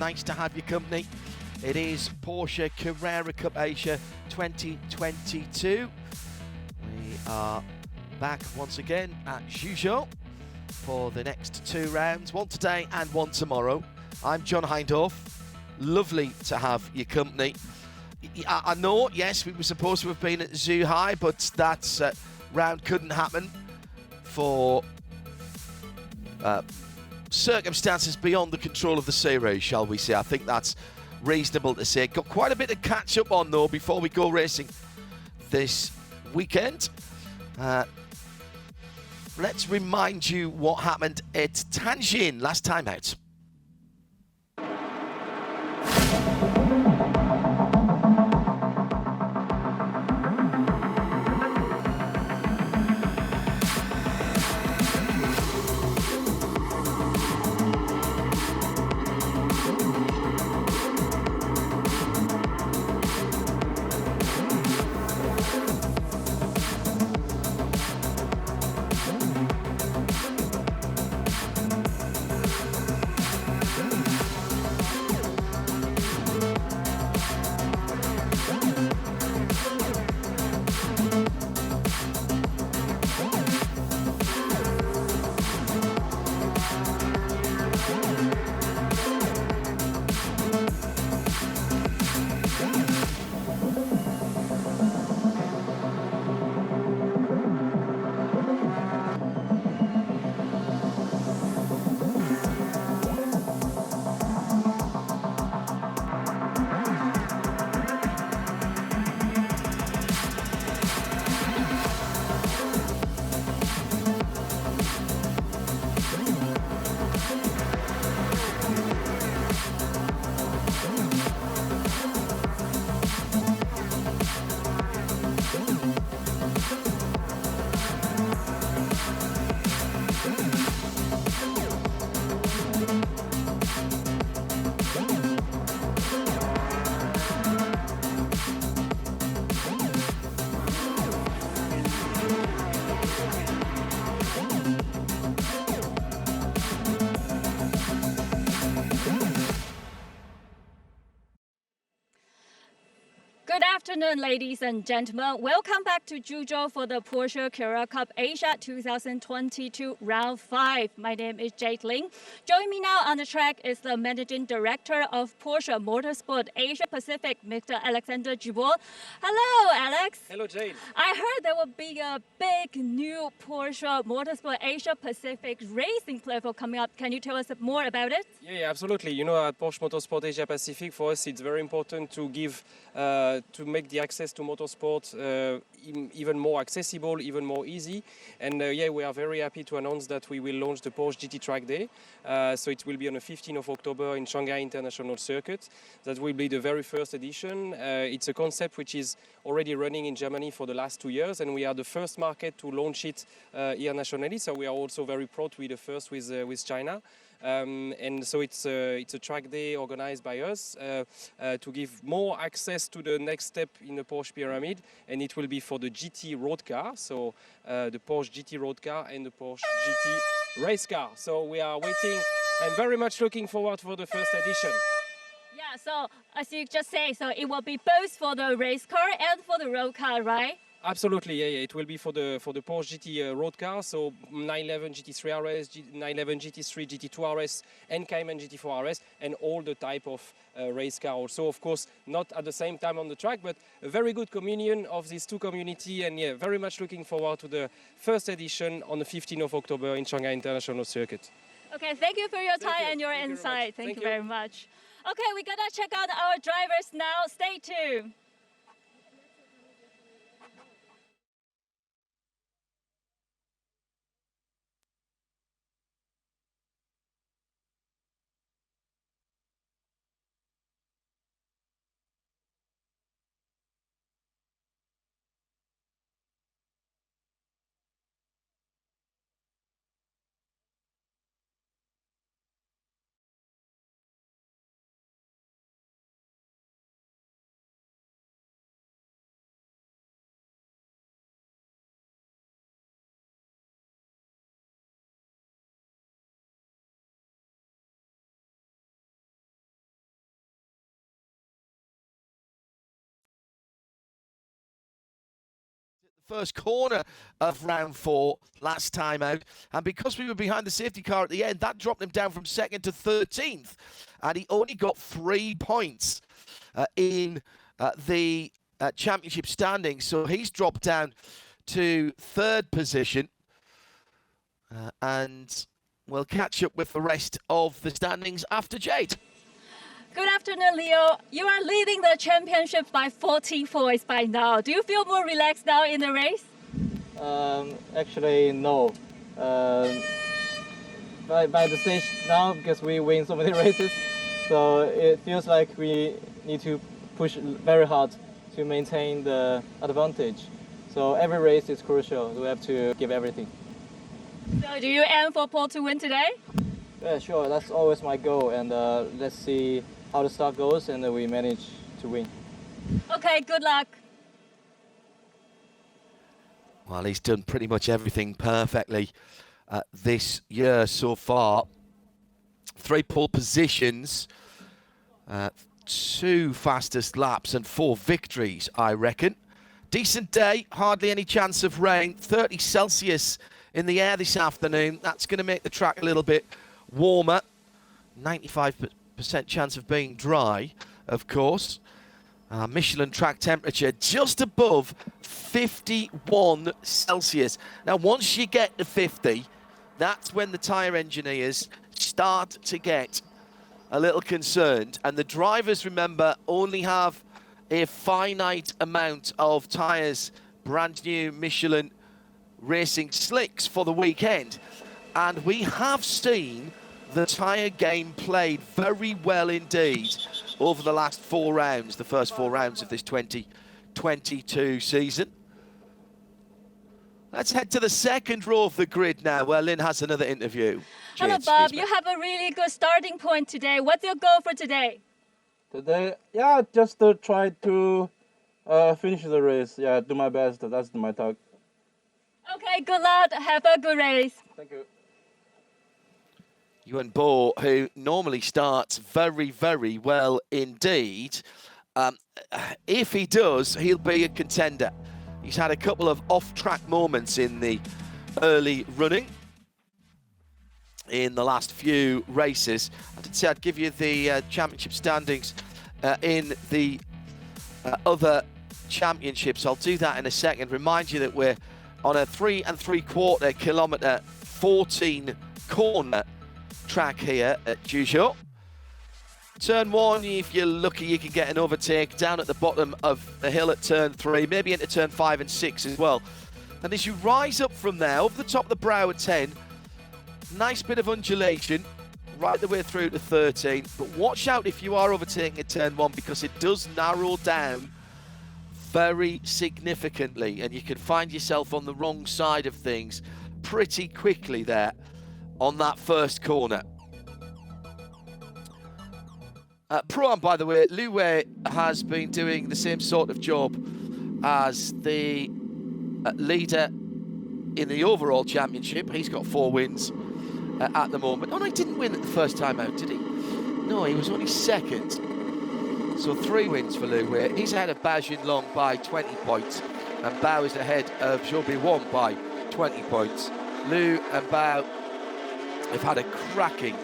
nice to have your company. It is Porsche Carrera Cup Asia 2022. We are back once again at Zhuzhou for the next two rounds, one today and one tomorrow. I'm John Hindorf. Lovely to have your company. I know, yes, we were supposed to have been at Zhuhai, but that round couldn't happen for circumstances beyond the control of the series, shall we say. I think that's reasonable to say. Got quite a bit to catch up on, though, before we go racing this weekend. Let's remind you what happened at Tianjin last time out. Good afternoon, ladies and gentlemen. Welcome back to Zhuzhou for the Porsche Carrera Cup Asia 2022 Round 5. My name is Jade Ling. Joining me now on the track is the Managing Director of Porsche Motorsport Asia Pacific, Mr. Alexander Jibo. Hello, Alex. Hello, Jade. I heard there will be a big new Porsche Motorsport Asia Pacific racing platform coming up. Can you tell us more about it? Yeah, absolutely. You know, at Porsche Motorsport Asia Pacific, for us, it's very important to give to make the access to motorsport even more accessible, even more easy. And yeah, we are very happy to announce that we will launch the Porsche GT Track Day. So it will be on the 15th of October in Shanghai International Circuit. That will be the very first edition. It's a concept which is already running in Germany for the last 2 years, and we are the first market to launch it here nationally. So we are also very proud to be the first with China. And so it's a track day organized by us to give more access to the next step in the Porsche pyramid, and it will be for the GT road car, so the Porsche GT road car and the Porsche GT race car. So we are waiting and very much looking forward for the first edition. Yeah, so as you just say, so it will be both for the race car and for the road car, right? Absolutely, yeah. It will be for the Porsche GT road car, so 911 GT3 RS, 911 GT3, GT2 RS, and Cayman GT4 RS, and all the type of race car. Also, of course, not at the same time on the track, but a very good communion of these two communities, and yeah, very much looking forward to the first edition on the 15th of October in Shanghai International Circuit. Okay, thank you for your time and your insight. Thank you very much. Okay, we gotta check out our drivers now. Stay tuned. first corner of round 4 last time out. And because we were behind the safety car at the end, that dropped him down from 2nd to 13th. And he only got 3 points in the championship standings. So he's dropped down to 3rd position. And we'll catch up with the rest of the standings after Jade. Good afternoon, Leo. You are leading the championship by 40 points by now. Do you feel more relaxed now in the race? Actually, no. By the stage now, because we win so many races, so it feels like we need to push very hard to maintain the advantage. So every race is crucial. We have to give everything. So do you aim for pole to win today? Yeah, sure. That's always my goal. And let's see how the start goes, and we manage to win. Okay, good luck. Well, he's done pretty much everything perfectly this year so far. 3 pole positions, 2 fastest laps and 4 victories, I reckon. Decent day, hardly any chance of rain. 30 Celsius in the air this afternoon. That's going to make the track a little bit warmer. 95% chance of being dry, of course. Michelin track temperature just above 51 Celsius. Now, once you get to 50, that's when the tyre engineers start to get a little concerned. And the drivers, remember, only have a finite amount of tyres, brand new Michelin racing slicks for the weekend. And we have seen the tyre game played very well indeed over the last 4 rounds, the first 4 rounds of this 2022 season. Let's head to the second row of the grid now, where Lynn has another interview. Hello, Bob. You have a really good starting point today. What's your goal for today? Today, yeah, just to try to finish the race. Yeah, do my best. That's my target. Okay, good luck. Have a good race. Thank you. Yuan Bo, who normally starts very, very well indeed. If he does, he'll be a contender. He's had a couple of off-track moments in the early running in the last few races. I did say I'd give you the championship standings in the other championships. I'll do that in a second. Remind you that we're on a 3 3/4 kilometre 14 corner track here at Zhuzhou. Turn 1, if you're lucky, you can get an overtake down at the bottom of the hill at turn 3, maybe into turn 5 and 6 as well. And as you rise up from there, over the top of the brow at 10, nice bit of undulation right the way through to 13. But watch out if you are overtaking at turn 1, because it does narrow down very significantly, and you can find yourself on the wrong side of things pretty quickly there on that first corner. Pro-Am, by the way, Liu Wei has been doing the same sort of job as the leader in the overall championship. He's got 4 wins at the moment. Oh, no, he didn't win at the first time out, did he? No, he was only 2nd. So 3 wins for Liu Wei. He's ahead of Bao Jinlong by 20 points, and Bao is ahead of Zhou Biwan by 20 points. Liu and Bao have had a cracking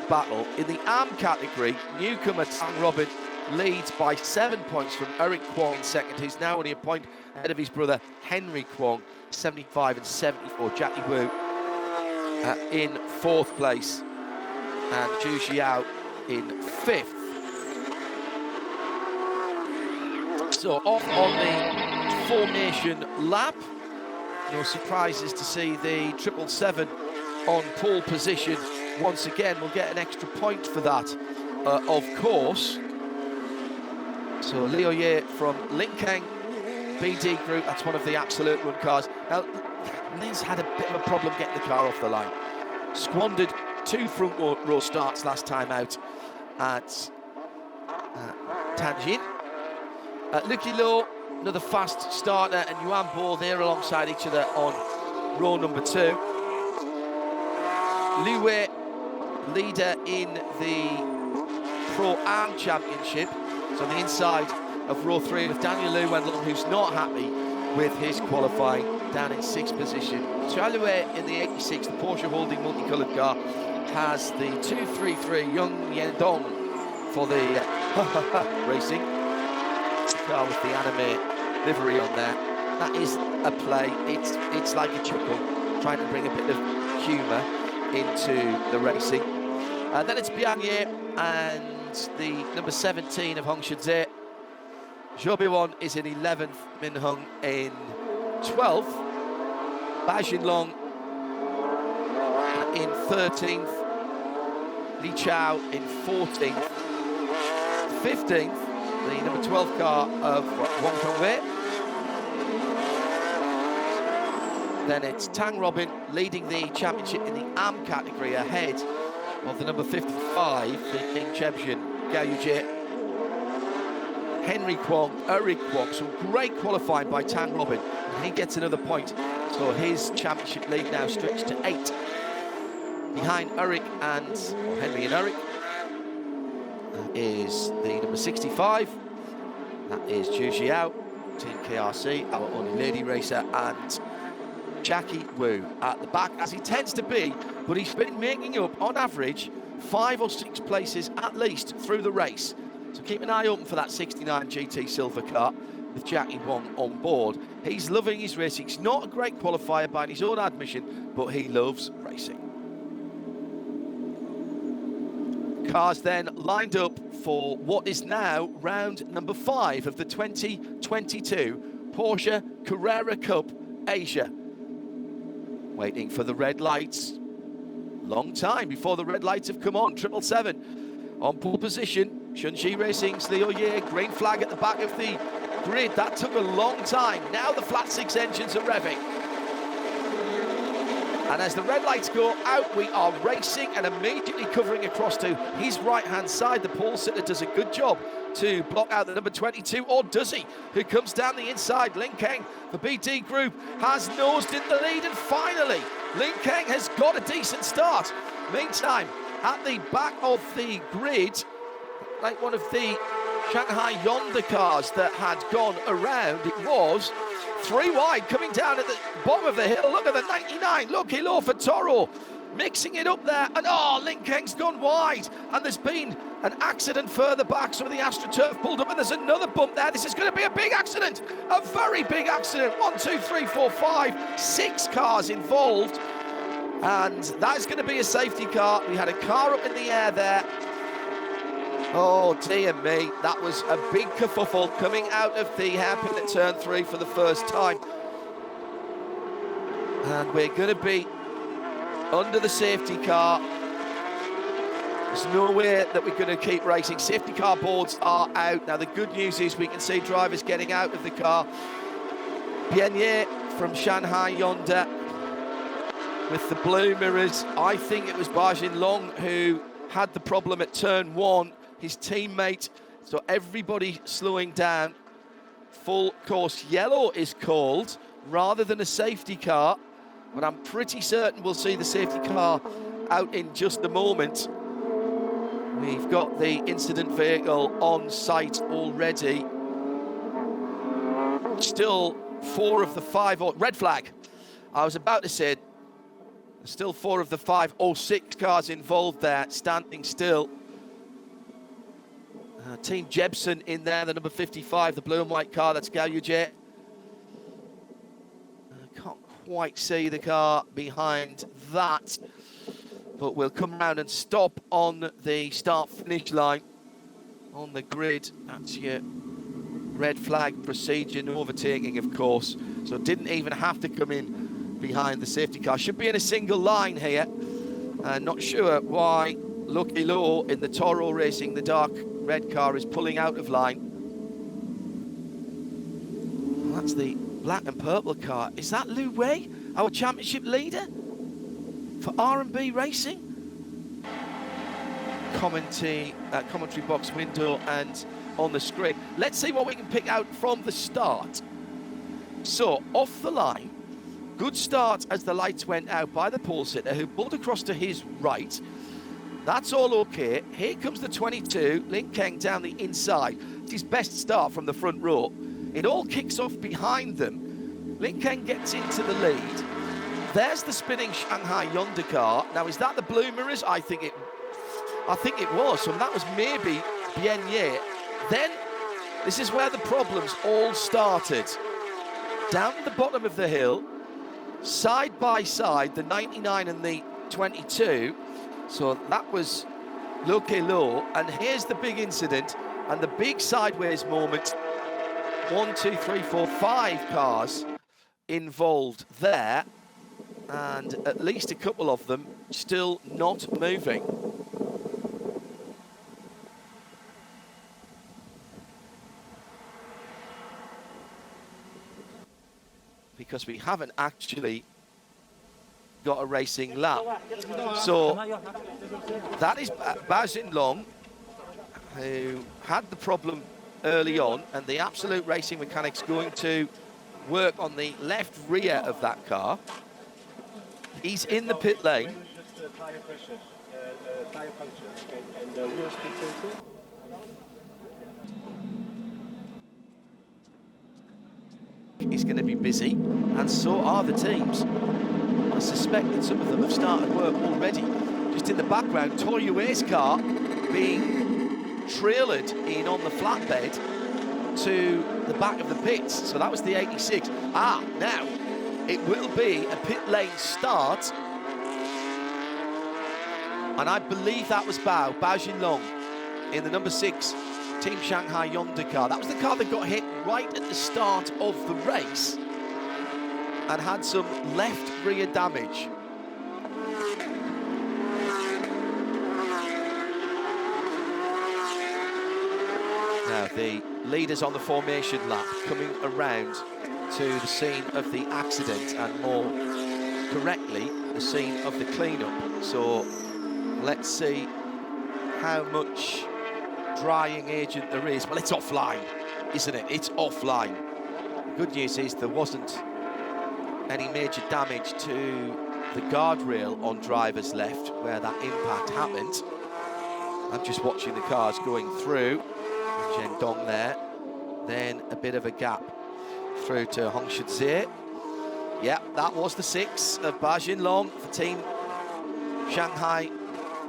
battle. In the arm category, newcomer Tang Robin leads by 7 points from Eric Kwong in 2nd, who's now only a point ahead of his brother Henry Kwong, 75 and 74. Jackie Wu in 4th place, and Zhu Xiao in 5th. So off on the formation lap. No surprises to see the 777 on pole position once again. We'll get an extra point for that, of course. So Liu Ye from Linkang BD Group, that's one of the Absolute Run cars. Now, Liz had a bit of a problem getting the car off the line. Squandered 2 front row starts last time out at Tianjin. Lucky Low, another fast starter, and Yuan Bo, they're alongside each other on row number 2. Liu Wei, leader in the Pro-Am Championship, so on the inside of row 3 with Daniel Liu Wenlong, who's not happy with his qualifying down in 6th position. Chaluet in the 86, the Porsche Holding multicoloured car, has the 233 Young Yendong for the racing. The car with the anime livery on there. That is a play. It's like a chuckle, trying to bring a bit of humour into the racing. Then it's Bianye and the number 17 of Hong Shizhe. Zhou Biwan is in 11th, Min Hung in 12th, Ba Jinlong in 13th, Li Chao in 14th, 15th, the number 12 car of Wang Tongwei. Then it's Tang Robin leading the championship in the AM category ahead of the number 55, the King Chebshin, Gao Yujie. Henry Kwong, Eric Kwong, some great qualifying by Tang Robin, and he gets another point. So his championship lead now stretched to 8. Behind Eric and Henry and Eric is the number 65. That is Zhu Xiao, Team KRC, our only lady racer, and Jackie Wu at the back, as he tends to be, but he's been making up, on average, 5 or 6 places at least through the race. So keep an eye open for that 69 GT silver car with Jackie Wong on board. He's loving his racing. He's not a great qualifier by his own admission, but he loves racing. Cars then lined up for what is now round number 5 of the 2022 Porsche Carrera Cup Asia. Waiting for the red lights. Long time before the red lights have come on. 777 on pole position. Shunxi Racing's Liu Ye, green flag at the back of the grid. That took a long time. Now the flat 6 engines are revving. And as the red lights go out, we are racing and immediately covering across to his right-hand side. The pole sitter does a good job to block out the number 22, or does he? Who comes down the inside. Lin Keng, the BT group, has nosed in the lead, and finally, Lin Keng has got a decent start. Meantime, at the back of the grid, like one of the Shanghai Yonder cars that had gone around, it was 3 wide coming down at the bottom of the hill. Look at the 99, lucky low for Toro, mixing it up there, and Lin Keng's gone wide, and there's been an accident further back. Some of the AstroTurf pulled up, and there's another bump there. This is going to be a big accident, a very big accident. 1, 2, 3, 4, 5, 6 cars involved, and that's going to be a safety car. We had a car up in the air there. Oh dear me, that was a big kerfuffle coming out of the hairpin at turn 3 for the first time. And we're going to be under the safety car. There's no way that we're going to keep racing. Safety car boards are out. Now the good news is we can see drivers getting out of the car. Bianye from Shanghai Yonder with the blue mirrors. I think it was Ba Jinlong who had the problem at turn 1. His teammate, so everybody slowing down. Full course yellow is called rather than a safety car, but I'm pretty certain we'll see the safety car out in just a moment. We've got the incident vehicle on site already. Still 4 of the 5, or red flag. I was about to say, still 4 of the 5 or 6 cars involved there, standing still. Team Jebsen in there, the number 55, the blue and white car, that's Gao Yujie. Can't quite see the car behind that, but we'll come around and stop on the start-finish line on the grid. That's your red flag procedure, no overtaking, of course, so didn't even have to come in behind the safety car. Should be in a single line here. Not sure why Lucky Low in the Toro Racing, the dark red car, is pulling out of line. Well, that's the black and purple car. Is that Lu Wei, our championship leader for R&B Racing? Commentary box window and on the screen. Let's see what we can pick out from the start. So, off the line, good start as the lights went out by the pole sitter, who pulled across to his right. That's all okay. Here comes the 22, Lin Keng down the inside. It's his best start from the front row. It all kicks off behind them Lin Keng gets into the lead. There's the spinning Shanghai Yonder car. Now, is that the blue mirrors? I think it was. So that was maybe Bien Ye. Then, this is where the problems all started. Down the bottom of the hill, side by side, the 99 and the 22. So that was low, and here's the big incident and the big sideways moment. 1, 2, 3, 4, 5 cars involved there, and at least a couple of them still not moving. Because we haven't actually got a racing lap. So that is Bao Xinlong, who had the problem early on, and the Absolute Racing mechanics going to work on the left rear of that car. He's in the pit lane. Tire pressure, tire puncture, and wheel speed sensor. Is going to be busy, and so are the teams. I suspect that some of them have started work already. Just in the background, Toyue's car being trailered in on the flatbed to the back of the pits. So that was the 86. Now it will be a pit lane start, and I believe that was Bao Xinlong in the number 6 Team Shanghai Yonder car. That was the car that got hit right at the start of the race and had some left rear damage. Now the leaders on the formation lap coming around to the scene of the accident, and more correctly, the scene of the cleanup. So let's see how much drying agent there is. Well, it's offline, isn't it? It's offline. The good news is there wasn't any major damage to the guardrail on driver's left where that impact happened. I'm just watching the cars going through. Zhendong there, then a bit of a gap through to Hong Shizhe. Yeah, that was the 6 of Bao Xinlong for Team Shanghai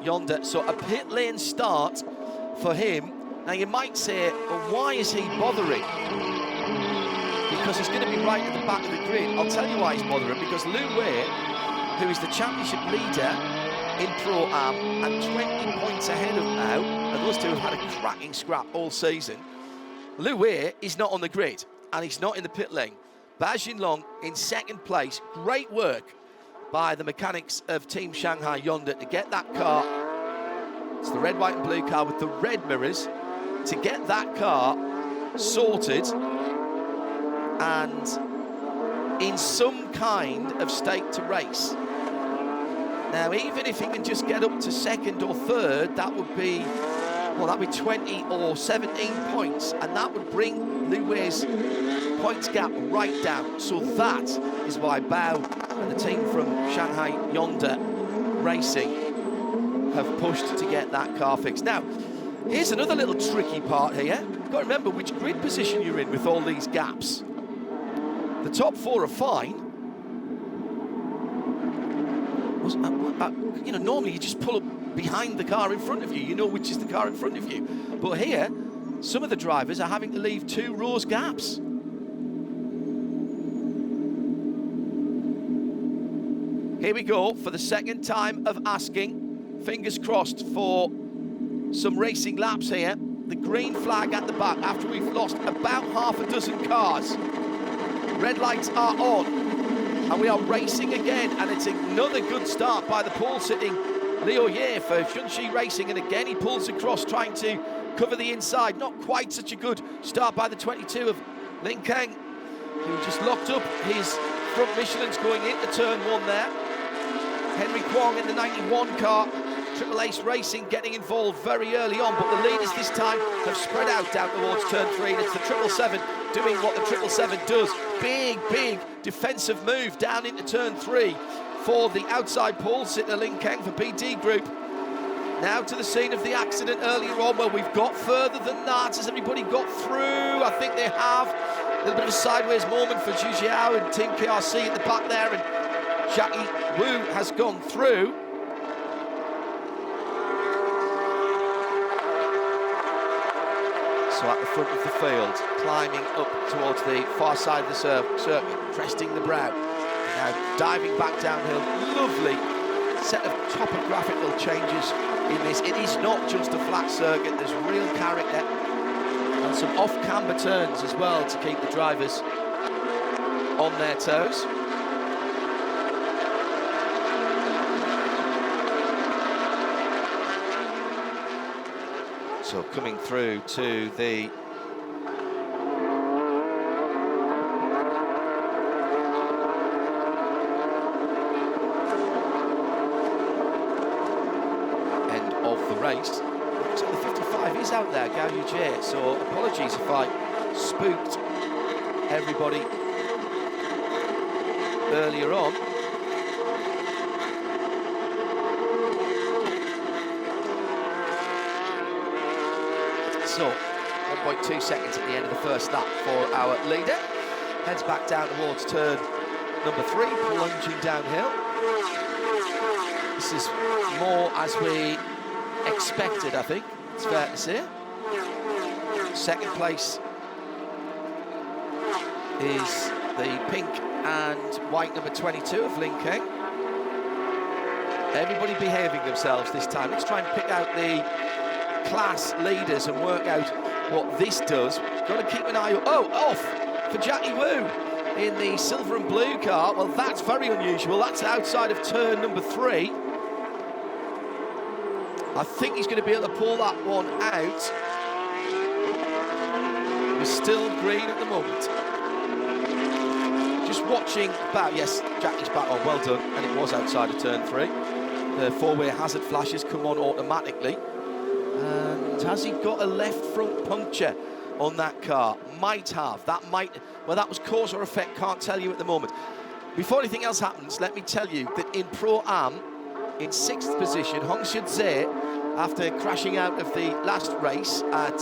Yonder. So a pit lane start for him. Now you might say, well, why is he bothering? Because he's going to be right at the back of the grid. I'll tell you why he's bothering, because Lu Wei, who is the championship leader in Pro-Am and 20 points ahead of now, and those two have had a cracking scrap all season. Lu Wei is not on the grid, and he's not in the pit lane. Bao Xinlong in second place. Great work by the mechanics of Team Shanghai Yonder to get that car. It's the red, white and blue car with the red mirrors, to get that car sorted and in some kind of state to race. Now, even if he can just get up to second or third, that would be, well, that'd be 20 or 17 points, and that would bring Lu Wei's points gap right down. So that is why Bao and the team from Shanghai Yonder Racing have pushed to get that car fixed. Now, here's another little tricky part here. You've got to remember which grid position you're in with all these gaps. The top 4 are fine. You know, normally you just pull up behind the car in front of you. You know which is the car in front of you. But here, some of the drivers are having to leave 2 rows gaps. Here we go for the second time of asking. Fingers crossed for some racing laps here. The green flag at the back after we've lost about half a dozen cars. Red lights are on, and we are racing again, and it's another good start by the pole-sitting Liu Ye for Shunxi Racing, and again he pulls across trying to cover the inside. Not quite such a good start by the 22 of Lin Keng, who just locked up his front Michelin's going into turn 1 there. Henry Kwong in the 91 car, Triple Ace Racing getting involved very early on, but the leaders this time have spread out down towards turn 3, and it's the 777 doing what the 777 does. Big defensive move down into turn 3 for the outside pole sitter Lin Keng for BD Group. Now to the scene of the accident earlier on. Well, we've got further than that. Has everybody got through? I think they have. little bit of a sideways moment for Zhuzhou and Team KRC at the back there, and Jackie Wu has gone through. So at the front of the field, climbing up towards the far side of the circuit, cresting the brow. Now diving back downhill. Lovely set of topographical changes in this. It is not just a flat circuit, there's real character and some off-camber turns as well to keep the drivers on their toes. So coming through to the end of the race. Looks like the 55 is out there, Gao Yujie, so apologies if I spooked everybody earlier on. So, 1.2 seconds at the end of the first lap for our leader. Heads back down towards turn number 3, plunging downhill. This is more as we expected, I think, it's fair to say. Second place is the pink and white number 22 of Lin Keng. Everybody behaving themselves this time. Let's try and pick out the class leaders and work out what this does. Got to keep an eye off for Jackie Wu in the silver and blue car. Well, that's very unusual. That's outside of turn number 3. I think he's going to be able to pull that one out. We're still green at the moment. Just watching back. Yes, Jackie's back on. Well done. And it was outside of turn 3. The four-way hazard flashes come on automatically. And has he got a left front puncture on that car? Might have. That might... Well, that was cause or effect, can't tell you at the moment. Before anything else happens, let me tell you that in Pro-Am, in 6th position, Hong Shizhe, after crashing out of the last race at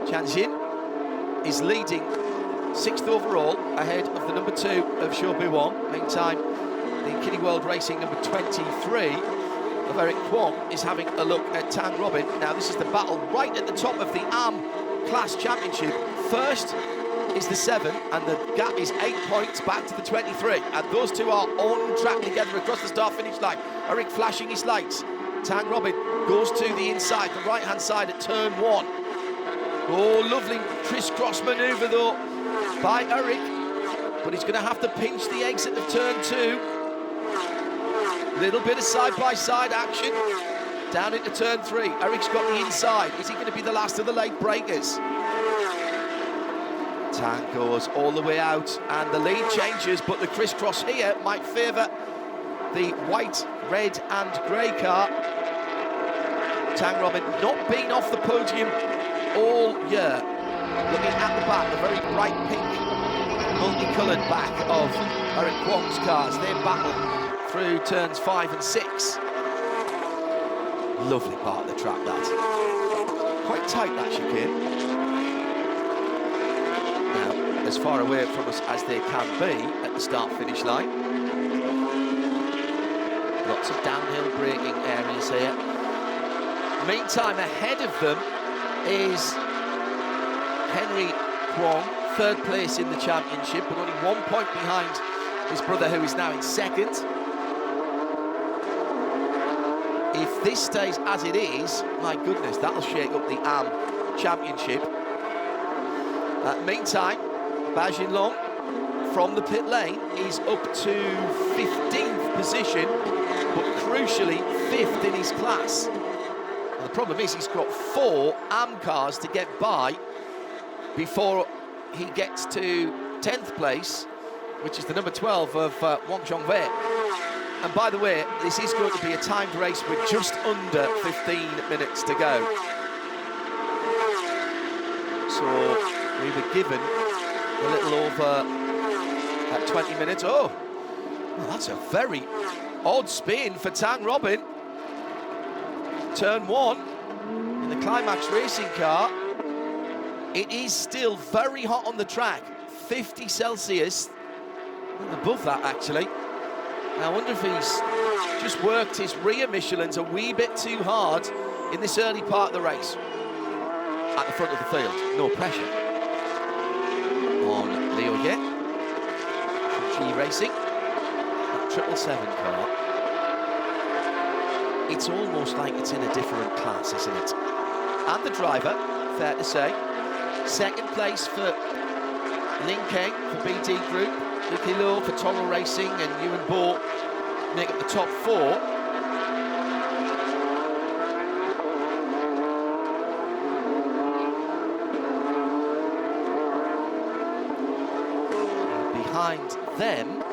Tianjin, is leading 6th overall, ahead of the number 2 of Zhou Buwan. Meantime, the Kiddie World Racing number 23 of Eric Kwong is having a look at Tang Robin. Now, this is the battle right at the top of the AM Class Championship. First is the 7, and the gap is 8 points back to the 23. And those two are on track together across the start-finish line. Eric flashing his lights. Tang Robin goes to the inside, the right-hand side at turn 1. Oh, lovely crisscross manoeuvre, though, by Eric. But he's going to have to pinch the exit of turn 2. Little bit of side-by-side action down into turn 3. Eric's got the inside. Is he going to be the last of the late breakers? Tang goes all the way out, and the lead changes, but the crisscross here might favour the white, red and grey car. Tang Robin not been off the podium all year. Looking at the back, the very bright pink, multicoloured back of Eric Kwong's cars. They battle through turns 5 and 6. Lovely part of the track, that. Quite tight, that chicane. Now, as far away from us as they can be at the start-finish line. Lots of downhill braking areas here. Meantime, ahead of them is Henry Kwong, 3rd place in the championship, but only 1 point behind his brother, who is now in 2nd. If this stays as it is, my goodness, that'll shake up the AM Championship. Meantime, Bajin Long from the pit lane is up to 15th position, but crucially 5th in his class. And the problem is he's got 4 AM cars to get by before he gets to 10th place, which is the number 12 of Wang Zhongwei. And by the way, this is going to be a timed race with just under 15 minutes to go. So we were given a little over 20 minutes. Oh, well, that's a very odd spin for Tang Robin. Turn 1 in the Climax Racing car. It is still very hot on the track. 50 Celsius, above that actually. I wonder if he's just worked his rear Michelins a wee bit too hard in this early part of the race. At the front of the field, no pressure on Leo Yet from G Racing, that 777 car. It's almost like it's in a different class, isn't it? And the driver, fair to say, second place for Lin Keng for BD Group, Lucky Low for Toro Racing, and Ewan Bo make up the top 4. Behind them,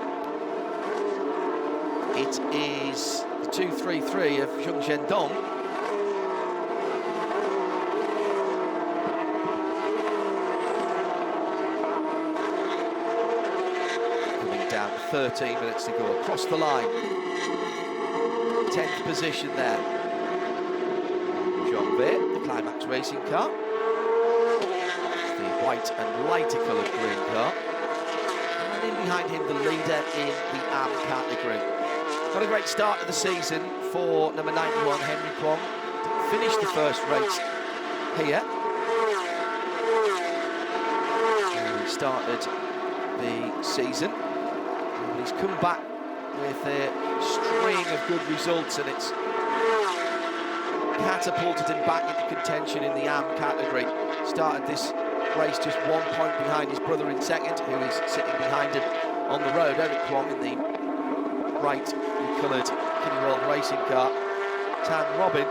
it is the 233 of Zheng Zhendong. Coming down 13 minutes to go across the line. 10th position there. Zhong Wei, the Climax Racing car. The white and lighter coloured green car. And in behind him, the leader in the AM category. Got a great start of the season for number 91, Henry Kwong. Didn't finish the first race here. And he started the season. And he's come back with a string of good results, and it's catapulted him back into contention in the AM category. Started this race just 1 point behind his brother in second, who is sitting behind him on the road, Eric Kwong, in the bright coloured Kinney World racing car. Tan Robin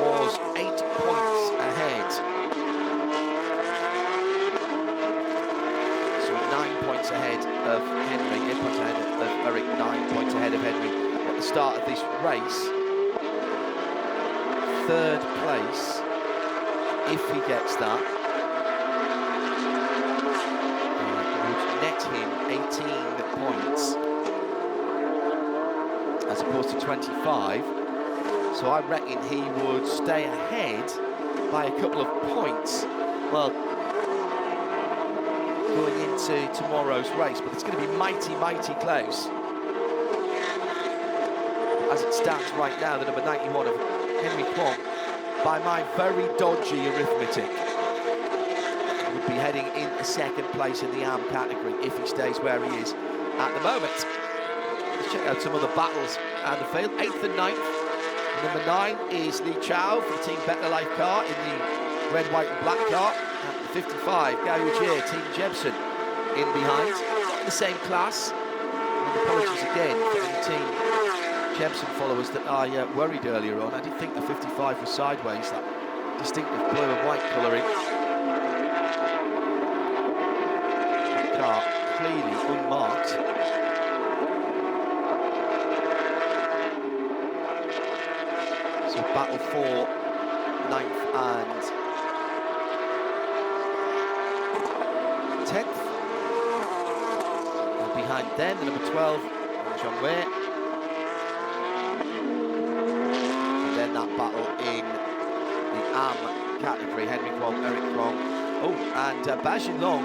was 8 points ahead. So 9 points ahead of Henry, 8 points ahead of Eric, 9 points ahead of Henry at the start of this race. Third place, if he gets that, would net him 18 points as opposed to 25. So I reckon he would stay ahead by a couple of points, well, going into tomorrow's race, but it's going to be mighty, mighty close. As it stands right now, the number 91 of Henry Kwong, by my very dodgy arithmetic, would be heading into second place in the AM category if he stays where he is at the moment. Let's check out some other battles and the field. 8th and 9th. Number 9 is Li Chao for the Team Better Life car in the red, white and black car. At the 55, Gao Yujie, Team Jebsen in behind. Not in the same class. And apologies again for the Team Jebsen followers that I worried earlier on. I did think the 55 was sideways, that distinctive blue and white colouring. The car clearly unmarked. So battle for 9th and 10th. And behind them, the number 12, Zhong Wei. That battle in the AM category, Henry Kwong, Eric Kwong. Oh, and Bajin Long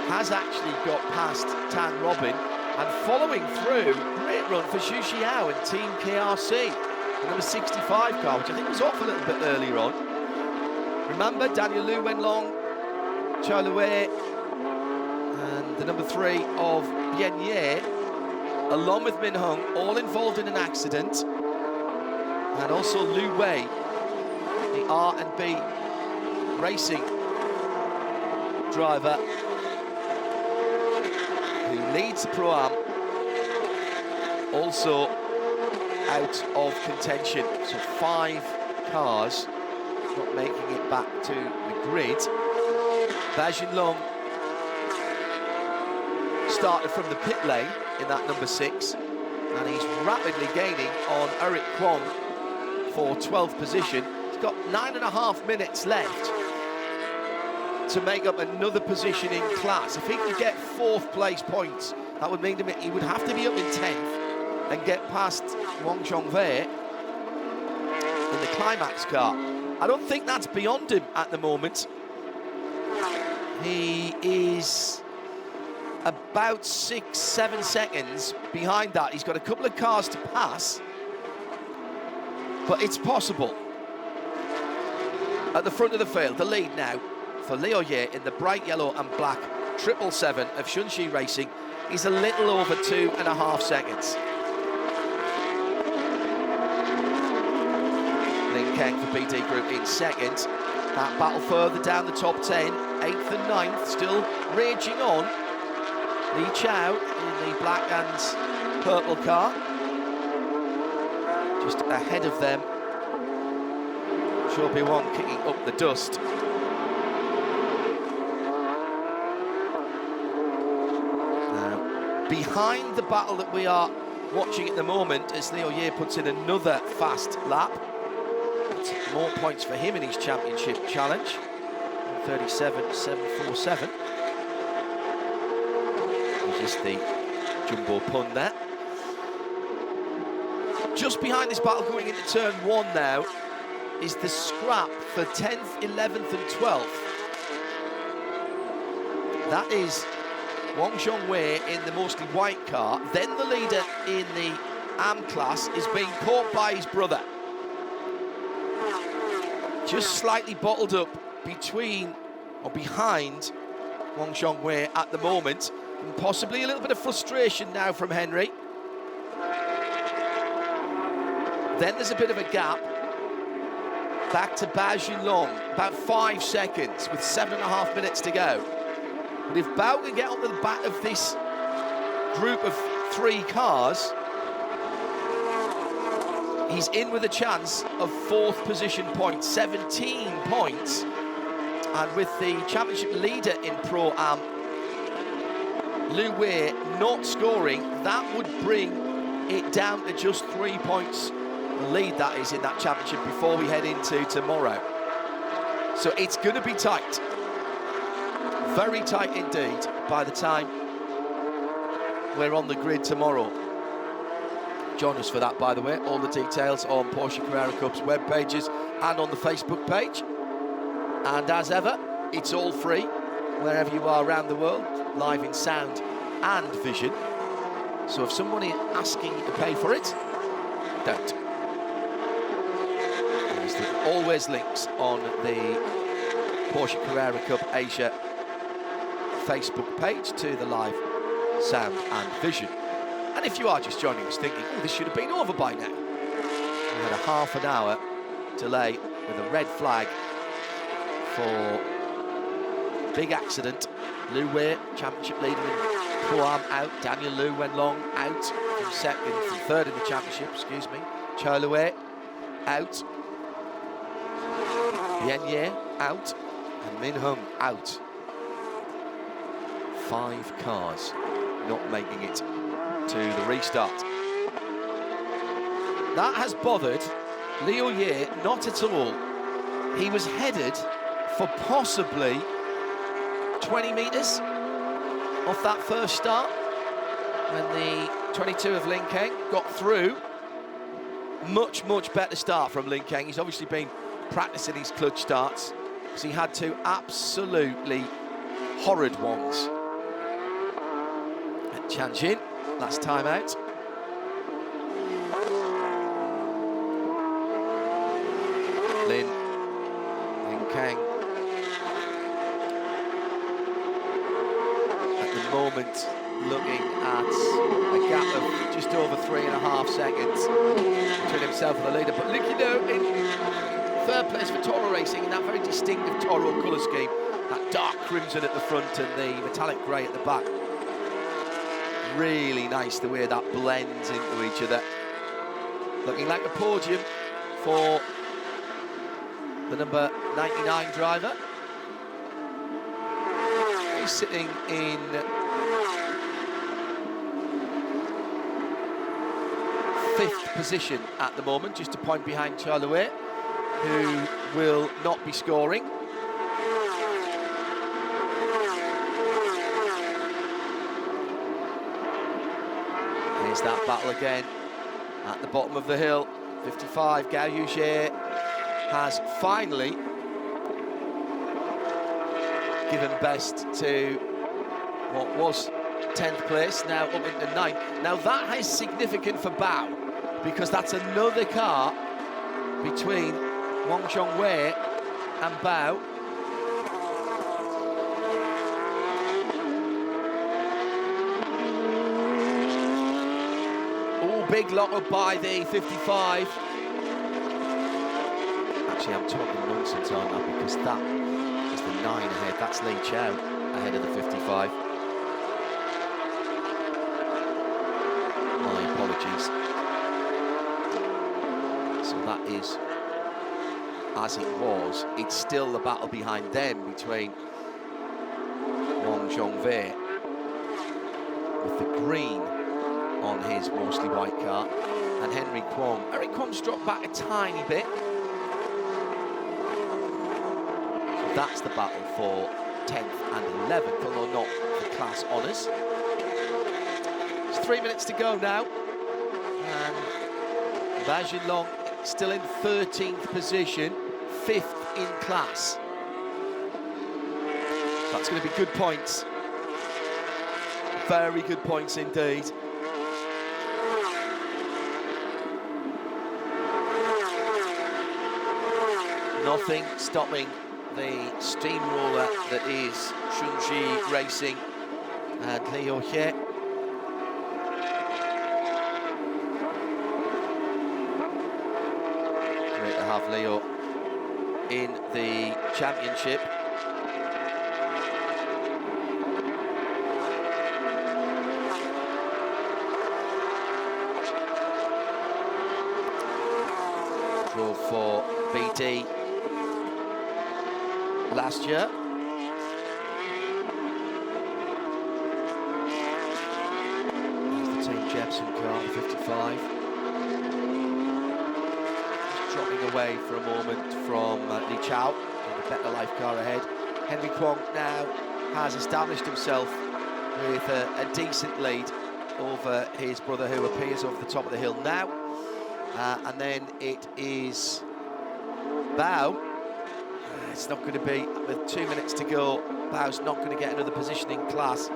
has actually got past Tan Robin, and following through, great run for Xu Xiao and Team KRC, the number 65 car, which I think was off a little bit earlier on. Remember, Daniel Lu Wenlong, Chou Lue, and the number 3 of Bian Ye, along with Min Hung, all involved in an accident. And also Lu Wei, the R&B racing driver who leads the Pro-Am, also out of contention. So 5 cars not making it back to the grid. Bajin Long started from the pit lane in that number 6, and he's rapidly gaining on Eric Kwong for 12th position. He's got 9.5 minutes left to make up another position in class. If he could get 4th place points, that would mean he would have to be up in 10th and get past Wang Zhongwei in the Climax car. I don't think that's beyond him at the moment. He is about 6-7 seconds behind that. He's got a couple of cars to pass, but it's possible. At the front of the field, the lead now for Liu Ye in the bright yellow and black 777 of Zhuzhou Racing is a little over 2.5 seconds. Lin Kang for BT Group in second. That battle further down the top 10, 8th and 9th, still raging on. Li Chao in the black and purple car, just ahead of them. Should be one kicking up the dust. Now, behind the battle that we are watching at the moment, as Liu Ye puts in another fast lap. It's more points for him in his championship challenge. 37.747. Just the jumbo pun there. Just behind this battle going into turn 1 now is the scrap for 10th, 11th and 12th. That is Wang Zhongwei in the mostly white car. Then the leader in the AM class is being caught by his brother. Just slightly bottled up between or behind Wang Zhongwei at the moment. And possibly a little bit of frustration now from Henry. Then there's a bit of a gap. Back to Bao Junlong, about 5 seconds with 7.5 minutes to go. But if Bao can get onto the back of this group of 3 cars, he's in with a chance of 4th position points, 17 points. And with the championship leader in Pro-Am, Liu Wei not scoring, that would bring it down to just 3 points. The lead, that is, in that championship before we head into tomorrow. So it's going to be tight. Very tight indeed by the time we're on the grid tomorrow. Join us for that, by the way. All the details on Porsche Carrera Cup's web pages and on the Facebook page. And as ever, it's all free wherever you are around the world, live in sound and vision. So if someone is asking you to pay for it, don't. There's always links on the Porsche Carrera Cup Asia Facebook page to the live sound and vision. And if you are just joining us thinking, oh, this should have been over by now, we had a half an hour delay with a red flag for big accident. Liu Wei, championship leader in Pro-Am, out. Daniel Liu Wenlong out from third in the championship, excuse me. Chao Lue out. Yan Ye out. And Min Hung out. 5 cars not making it to the restart. That has bothered Liu Ye not at all. He was headed for possibly 20 metres off that first start when the 22 of Lin Kang got through. Much better start from Lin Kang. He's obviously been practicing his clutch starts because he had 2 absolutely horrid ones at Tianjin last time out. Lin Kang at the moment looking at a gap of just over 3.5 seconds between himself and the leader. But look, you know, in third place for Toro Racing in that very distinctive Toro colour scheme, that dark crimson at the front and the metallic grey at the back. Really nice the way that blends into each other. Looking like a podium for the number 99 driver. He's sitting in 5th position at the moment, just a point behind Chao Lue, who will not be scoring. Here's that battle again at the bottom of the hill. 55, Gao Yuzhe has finally given best to what was 10th place, now up into 9th. Now that is significant for Bao, because that's another car between Wang Zhongwei and Bao. Oh, big lock up by the 55. Actually, I'm talking nonsense, aren't I? Because that is the 9 ahead. That's Li Chao ahead of the 55. My apologies. So that is as it was. It's still the battle behind them between Wang Zhongwei with the green on his mostly white car and Henry Kwong. Henry Kwong's dropped back a tiny bit. So that's the battle for 10th and 11th, although not the class honours. It's 3 minutes to go now. And Bao Jinlong still in 13th position, 5th in class. That's going to be good points. Very good points indeed. Nothing stopping the steamroller that is Shunji Racing and Liu He. Great to have Leo in the championship. Drove for BD last year. There's the Team Jepson car, the 55. Just dropping away for a moment from Li Chao, in the better life car ahead. Henry Kwong now has established himself with a decent lead over his brother, who appears over the top of the hill now. And then it is Bao. It's not going to be, with 2 minutes to go, Bao's not going to get another position in class.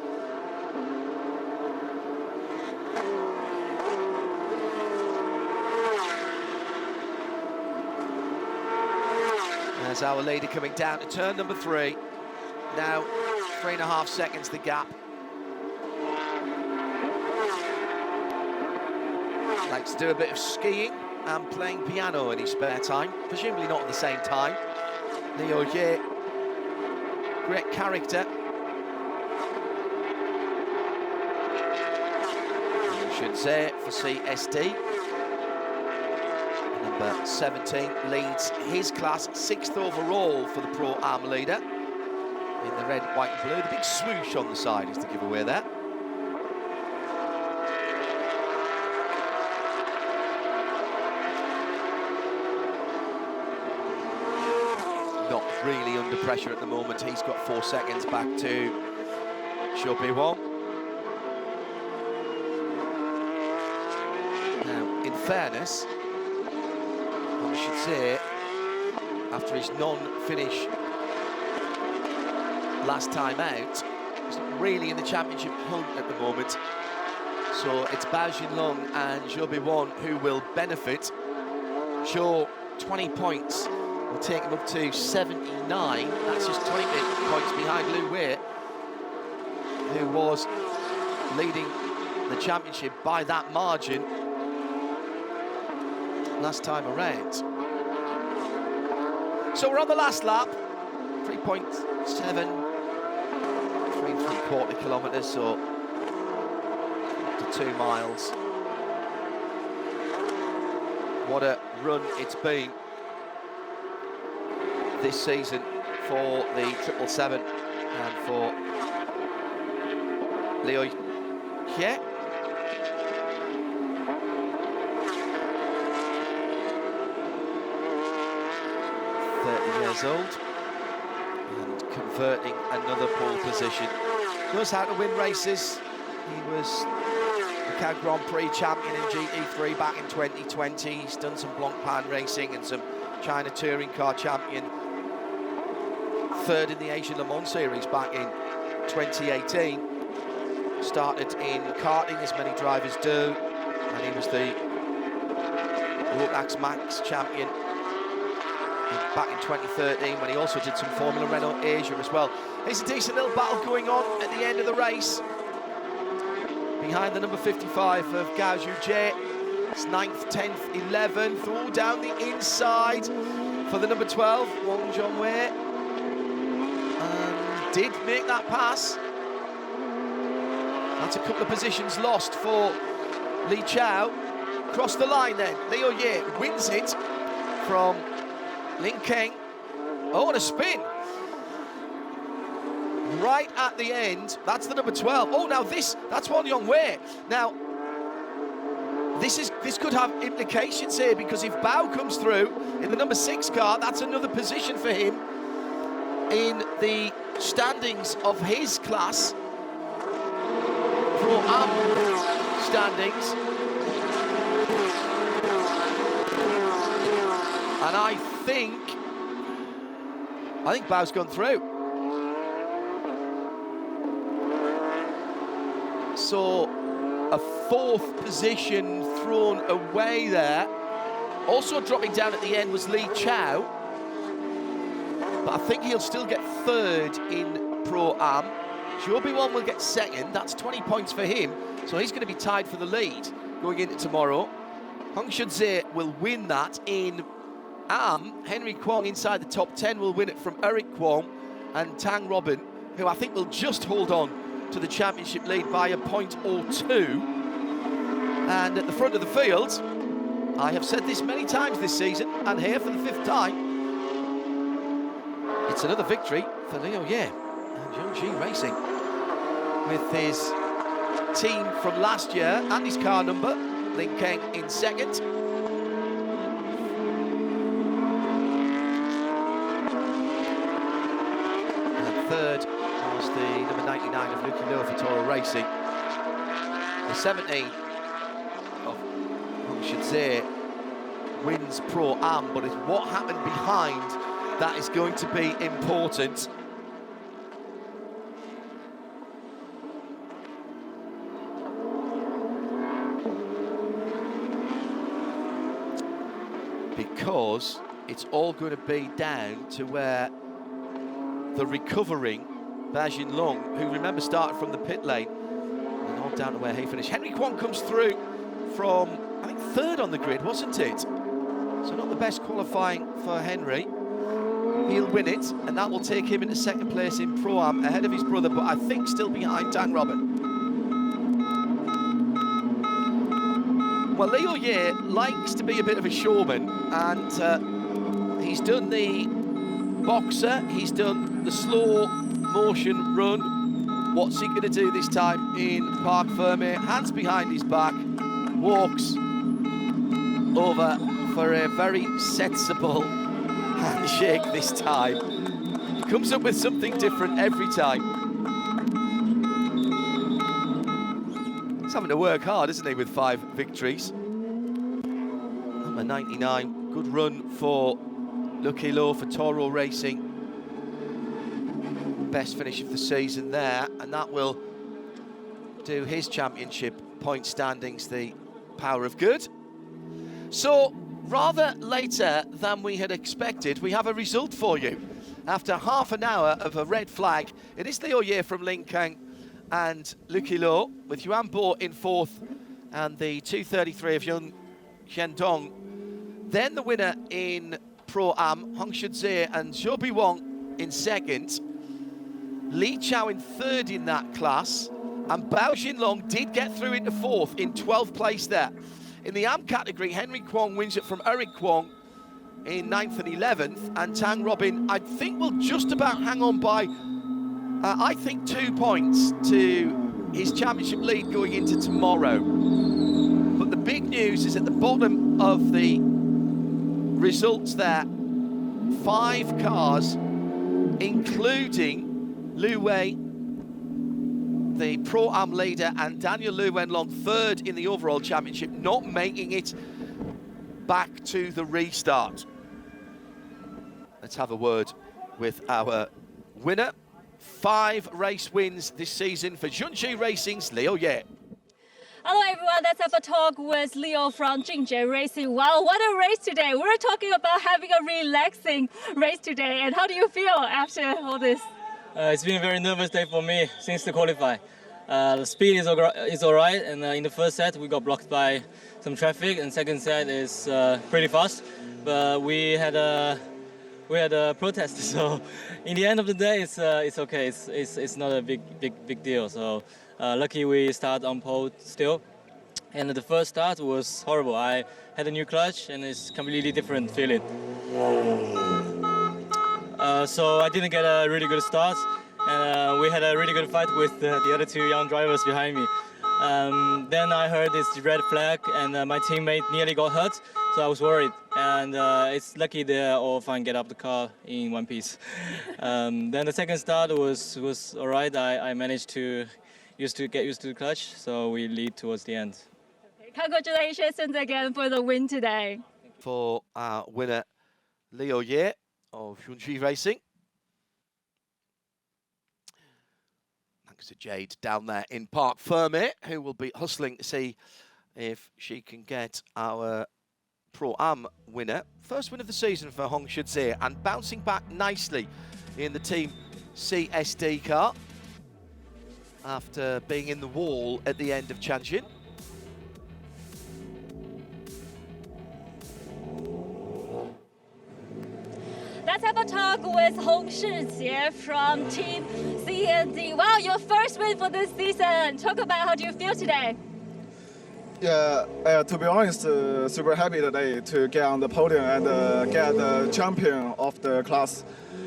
There's our leader coming down to turn number 3. Now, 3.5 seconds the gap. Likes to do a bit of skiing and playing piano in his spare time, presumably not at the same time. Liu Ye, great character. You should say for CSD. Number 17 leads his class, 6th overall for the Pro Am leader. In the red, white and blue. The big swoosh on the side is the giveaway there. Not really under pressure at the moment. He's got 4 seconds back to Zhou Wang. Now, in fairness, I should say, after his non-finish last time out, he's not really in the championship hunt at the moment. So it's Bao Jinlong and Zhou Wang who will benefit. Zhou, 20 points. Will take him up to 79. That's just 20 points behind Liu Wei, who was leading the championship by that margin last time around. So we're on the last lap, 3.7, 3.75 kilometres, so up to 2 miles. What a run it's been this season for the 777 and for Liu He. Years old and converting another pole position. Knows how to win races. He was Macau Grand Prix champion in GT3 back in 2020. He's done some Blancpain racing and some China Touring Car champion third in the Asian Le Mans Series back in 2018. Started in karting, as many drivers do, and he was the Rotax Max champion back in 2013, when he also did some Formula Renault Asia as well. There's a decent little battle going on at the end of the race. Behind the number 55 of Gao Zhuzhou, it's 9th, 10th, 11th, all down the inside for the number 12, Wang Zhongwei. Did make that pass. That's a couple of positions lost for Li Chao. Cross the line then, Liu Ye wins it from Lin Keng. Oh, and a spin. Right at the end, that's the number 12. Oh, now that's Wang Yongwei. Now, this could have implications here, because if Bao comes through in the number 6 car, that's another position for him in the standings of his class. Pro-Am standings. And I think Bao's gone through. So a 4th position thrown away there. Also dropping down at the end was Li Chao. But I think he'll still get 3rd in Pro-Am. Zhou Biwan will get 2nd. That's 20 points for him. So he's going to be tied for the lead going into tomorrow. Hong Shunze will win that in Am. Henry Kwong inside the top 10 will win it from Eric Kwong and Tang Robin, who I think will just hold on to the championship lead by a point or 2. And at the front of the field, I have said this many times this season, and here for the 5th time, it's another victory for Liu Ye and Yongji Racing, with his team from last year and his car number, Lin Keng in 2nd. And 3rd was the number 99 of Lucky Lo for Toro Racing. The 17 of Hong Shunze wins Pro-Am, but it's what happened behind that is going to be important. Because it's all going to be down to where the recovering Bajin Long, who remember started from the pit lane, and all down to where he finished. Henry Kwong comes through from, I think, 3rd on the grid, wasn't it? So not the best qualifying for Henry. He'll win it, and that will take him into 2nd place in Pro-Am, ahead of his brother, but I think still behind Tang Robin. Well, Liu Ye likes to be a bit of a showman, and he's done the boxer, he's done the slow motion run. What's he going to do this time in Parc Fermé? Hands behind his back, walks over for a very sensible handshake this time. Comes up with something different every time. He's having to work hard, isn't he, with 5 victories. Number 99, good run for Lucky Lo for Toro Racing. Best finish of the season there, and that will do his championship point standings the power of good. So, rather later than we had expected, we have a result for you. After half an hour of a red flag, it is Liu Ye from Lin Keng and Lucky Lo, with Yuan Bo in 4th and the 233 of Yun Xiandong. Then the winner in Pro-Am, Hong Shunze and Zhou Biwan in 2nd. Li Chao in 3rd in that class, and Bao Xinlong did get through into 4th in 12th place there. In the Am category, Henry Kwong wins it from Eric Kwong in 9th and 11th, and Tang Robin, I think, will just about hang on by, I think, 2 points to his championship lead going into tomorrow. But the big news is at the bottom of the results there, 5 cars, including Lu Wei, the Pro-Am leader, and Daniel Lu Wenlong 3rd in the overall championship, not making it back to the restart. Let's have a word with our winner. 5 race wins this season for Zhuzhou Racing's Liu Ye. Hello everyone, let's have a talk with Leo from Jingzhe Racing. Wow, what a race today. We're talking about having a relaxing race today. And how do you feel after all this? It's been a very nervous day for me since the qualify. The speed is all right, and in the first set we got blocked by some traffic, and second set is pretty fast. But we had a protest, so in the end of the day, it's okay. It's not a big deal. So lucky we start on pole still, and the first start was horrible. I had a new clutch, and it's completely different feeling. So I didn't get a really good start, and we had a really good fight with the other 2 young drivers behind me. Then I heard this red flag, and my teammate nearly got hurt, so I was worried. And it's lucky they all fine get up the car in one piece. Then the second start was all right. I managed to get used to the clutch, so we lead towards the end. Congratulations again for the win today. For our winner, Liu Ye of Zhuzhou Racing. Thanks to Jade down there in Park Fermé, who will be hustling to see if she can get our Pro-Am winner. First win of the season for Hong Shizhe, and bouncing back nicely in the Team CSD car after being in the wall at the end of Tianjin. Let's have a talk with Hong Shizhe from Team CSD. Wow, your first win for this season. Talk about how do you feel today? Yeah, to be honest, super happy today to get on the podium and get the champion of the class.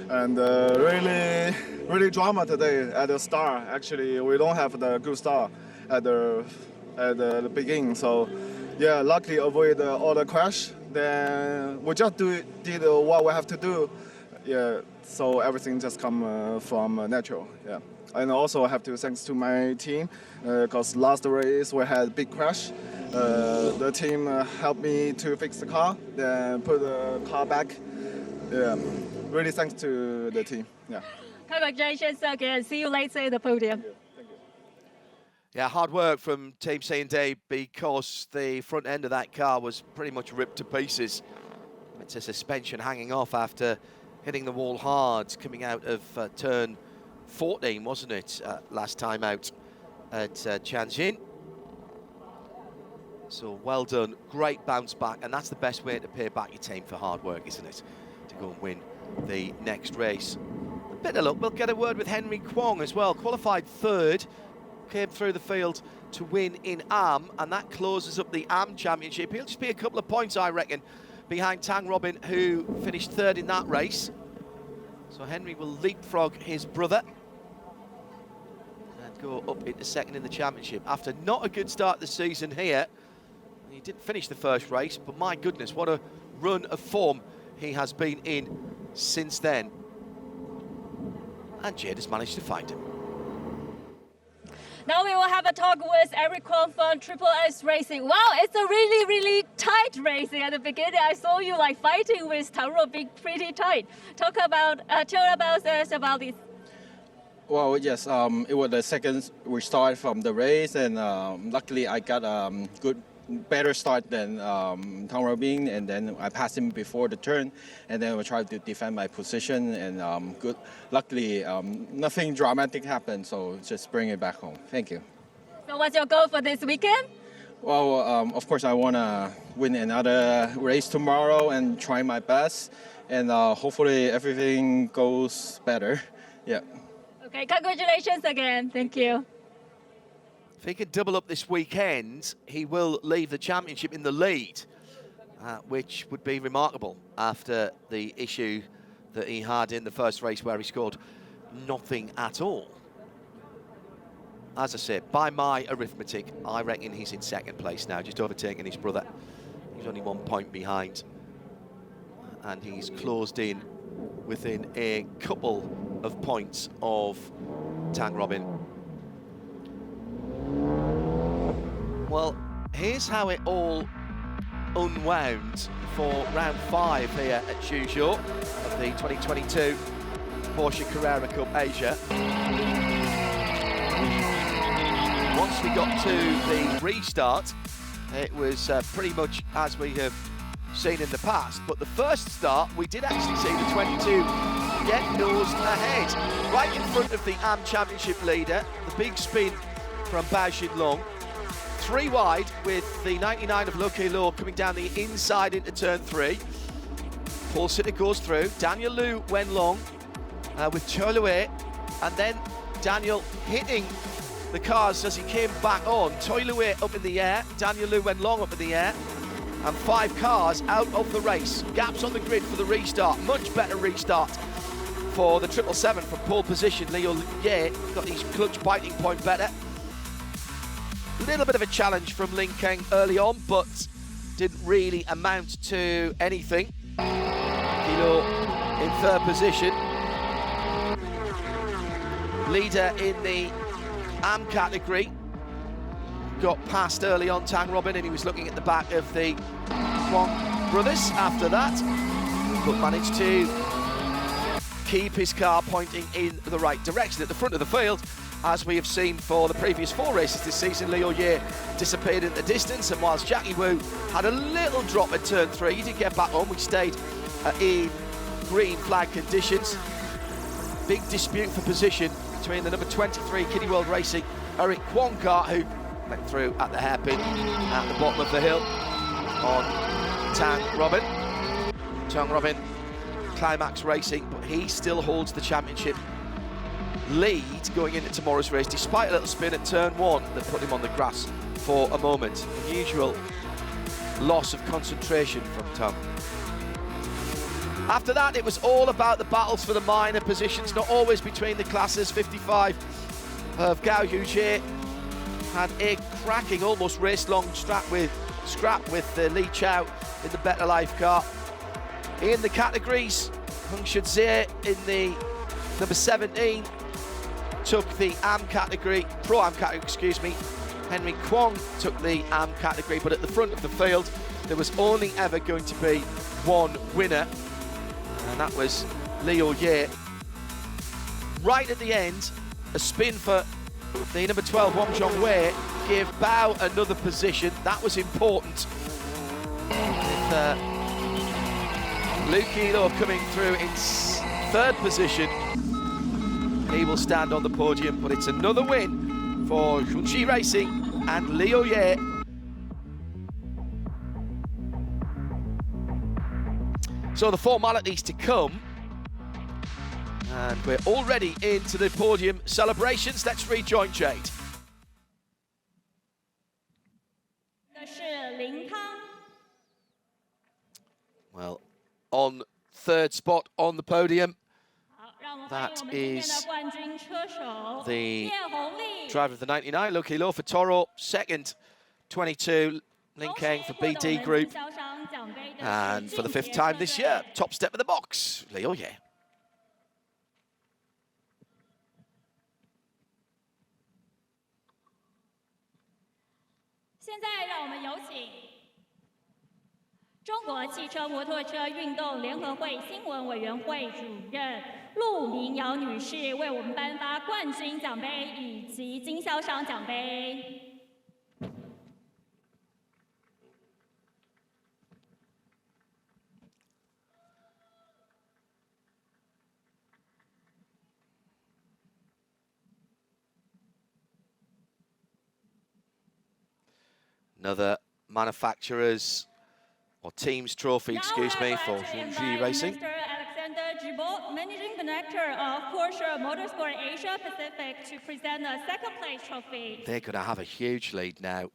And really drama today at the start. Actually, we don't have the good start at the beginning. So, yeah, luckily avoid all the crash. Then we just did what we have to do. Yeah, so everything just come from natural. Yeah. And also I have to thanks to my team because last race we had big crash. The team helped me to fix the car, then put the car back. Yeah, really thanks to the team. Yeah. Congratulations again. See you later in the podium. Thank you. Yeah, hard work from Team C&D because the front end of that car was pretty much ripped to pieces. It's a suspension hanging off after hitting the wall hard coming out of turn 14, wasn't it, last time out at Tianjin. So well done, great bounce back, and that's the best way to pay back your team for hard work, isn't it? To go and win the next race. A bit of luck, we'll get a word with Henry Kwong as well. Qualified third, came through the field to win in AM, and that closes up the AM Championship. He'll just be a couple of points, I reckon, behind Tang Robin, who finished third in that race. So Henry will leapfrog his brother and go up into second in the championship. After not a good start the season here, he didn't finish the first race, but my goodness, what a run of form he has been in since then. And Jade has managed to find him. Now we will have a talk with Eric Kwong from Triple S Racing. Wow, it's a really tight racing. At the beginning, I saw you like fighting with Tang Ro being pretty tight. Tell us about this. Well, yes, it was the second we started from the race, and luckily I got a better start than Tang Robin, and then I passed him before the turn, and then I tried to defend my position, and luckily nothing dramatic happened, so just bring it back home. Thank you. So what's your goal for this weekend? Well, of course I want to win another race tomorrow and try my best, and hopefully everything goes better. Yeah. Okay, congratulations again. Thank you. If he can double up this weekend, he will leave the championship in the lead, which would be remarkable after the issue that he had in the first race where he scored nothing at all. As I said, by my arithmetic, I reckon he's in second place now, just overtaking his brother. He's only 1 point behind, and he's closed in within a couple of points of Tang Robin. Well, here's how it all unwound for round 5 here at Zhuzhou of the 2022 Porsche Carrera Cup Asia. Once we got to the restart, it was pretty much as we have seen in the past, but the first start we did actually see the 22 get nosed ahead, right in front of the AM Championship leader. The big spin from Bao Xinlong, 3 wide with the 99 of Lucky Law coming down the inside into turn 3. Paul Sitter goes through, Daniel Liu Wenlong with Cholue, and then Daniel hitting the cars as he came back on. Cholue up in the air, Daniel Liu Wenlong up in the air, and 5 cars out of the race. Gaps on the grid for the restart. Much better restart for the 777 from pole position. Liu Ye got his clutch biting point better. A little bit of a challenge from Ling Keng early on, but didn't really amount to anything. Kilo in 3rd position. Leader in the AM category got past early on Tang Robin, and he was looking at the back of the Kwong brothers after that, but managed to keep his car pointing in the right direction. At the front of the field, as we have seen for the previous 4 races this season, Liu Ye disappeared in the distance, and whilst Jackie Wu had a little drop at turn 3, he did get back on. We stayed in green flag conditions. Big dispute for position between the number 23 Kiddie World Racing Eric Kwong car, who went through at the hairpin at the bottom of the hill on Tang Robin. Tang Robin, Climax Racing, but he still holds the championship lead going into tomorrow's race, despite a little spin at turn 1 that put him on the grass for a moment. Unusual loss of concentration from Tang. After that, it was all about the battles for the minor positions, not always between the classes. 55 of Gao Yujie had a cracking, almost race-long scrap with Li Chao in the Better Life car. In the categories, Hung Shuzhe in the number 17 took the AM category, Pro-Am category, excuse me. Henry Kwong took the AM category, but at the front of the field, there was only ever going to be one winner, and that was Liu Ye. Right at the end, a spin for the number 12, Wang Zhongwei, gave Bao another position. That was important. With Lu Qilo coming through in 3rd position, he will stand on the podium, but it's another win for Zhuzhou Racing and Liu Ye. So the formalities to come, and we're already into the podium celebrations. Let's rejoin Jade. Well, on 3rd spot on the podium, that is the driver of the 99, Lu Qilo for Toro. 2nd, 22, Ling Keng for BD Group. And for the 5th time this year, top step of the box, Liu Ye. Another manufacturers or teams trophy, excuse me, for Zhuzhou Racing. Managing Director of Porsche Motorsport Asia Pacific, to present the 2nd place trophy. They're going to have a huge lead now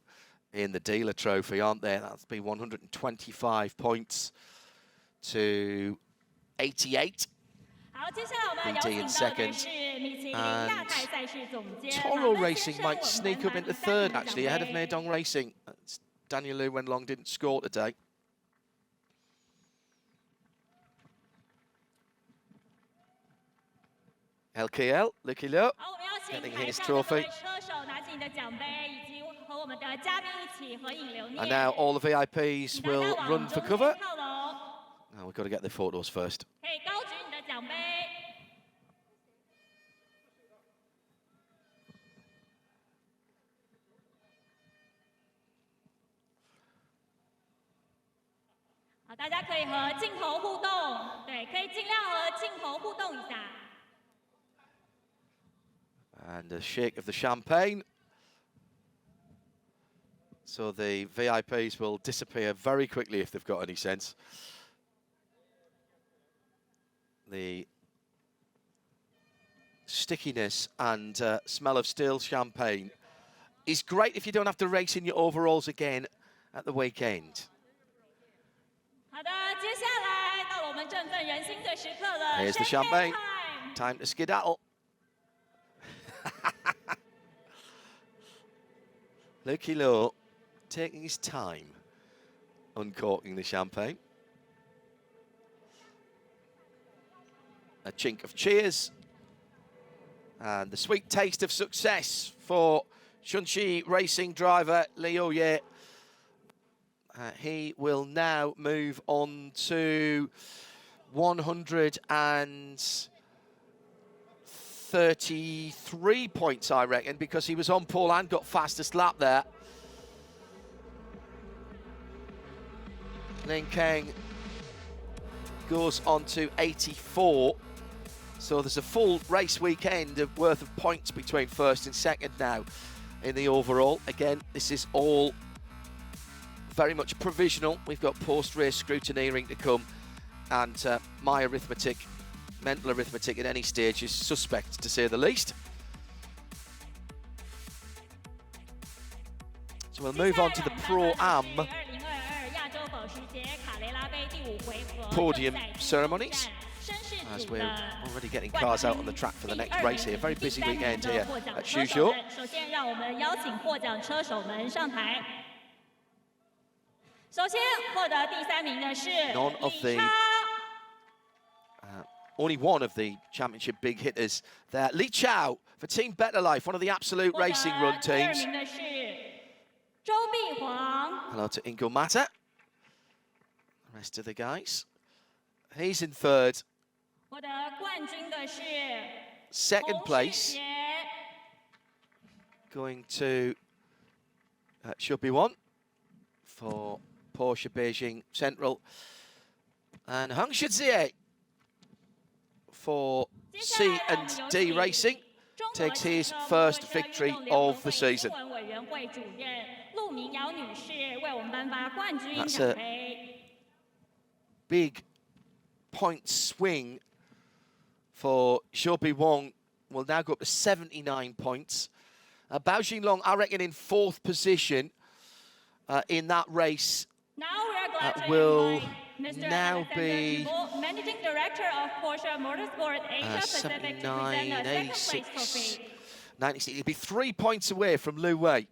in the dealer trophy, aren't they? That'll be 125 points to 88. BD in 2nd. And Toro Racing might sneak up into 3rd, actually, ahead of Meidong Racing. Daniel Liu Wenlong didn't score today. LKL, Lucky Liu, getting his trophy. And now all the VIPs will run for cover. Now we've got to get the photos first. 大家可以和镜头互动，对，可以尽量和镜头互动一下。And a shake of the champagne. So the VIPs will disappear very quickly if they've got any sense. The stickiness and smell of still champagne is great if you don't have to race in your overalls again at the weekend. 好的，接下来到了我们振奋人心的时刻了。 Here's the champagne. Time to skedaddle. Lukey Low taking his time uncorking the champagne. A chink of cheers. And the sweet taste of success for Shunxi racing driver Liu Ye. He will now move on to 133 points, I reckon, because he was on pole and got fastest lap there. Ling Kang goes on to 84. So there's a full race weekend of worth of points between first and second now in the overall. Again, this is all very much provisional. We've got post-race scrutineering to come, and my arithmetic, mental arithmetic at any stage is suspect, to say the least. So we'll move on to the Pro-Am podium ceremonies, as we're already getting cars out on the track for the next race here. Very busy weekend here at Zhuzhou. None of the, only one of the championship big hitters there. Li Chao for Team Better Life, one of the absolute racing run teams. Hello to Ingo Mata. The rest of the guys. He's in third. Second place going to should be one for Porsche Beijing Central, and Heng Shizie for C and D Racing takes his first victory of the season. That's a big point swing for Xiaobi Wang. Will now go up to 79 points. Bao Xinlong, I reckon, in fourth position in that race will now be Managing Director of Porsche Motorsport Asia 79, 86, 96. He'll be 3 points away from Lu Wei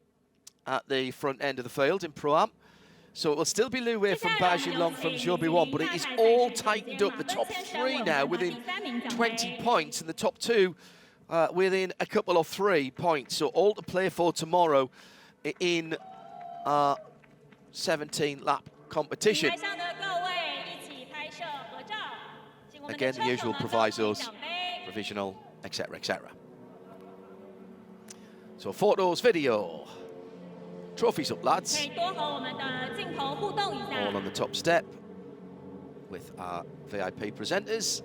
at the front end of the field in Pro-Am. So it will still be Lu Wei from Bao Xinlong from Xiaobi Wang, but it is all tightened up. The top three now within 20 points, and the top two within a couple of 3 points. So all to play for tomorrow in 17-lap competition. Again, the usual provisos, provisional, etc., etc. So photos, video, trophies up, lads. All on the top step with our VIP presenters.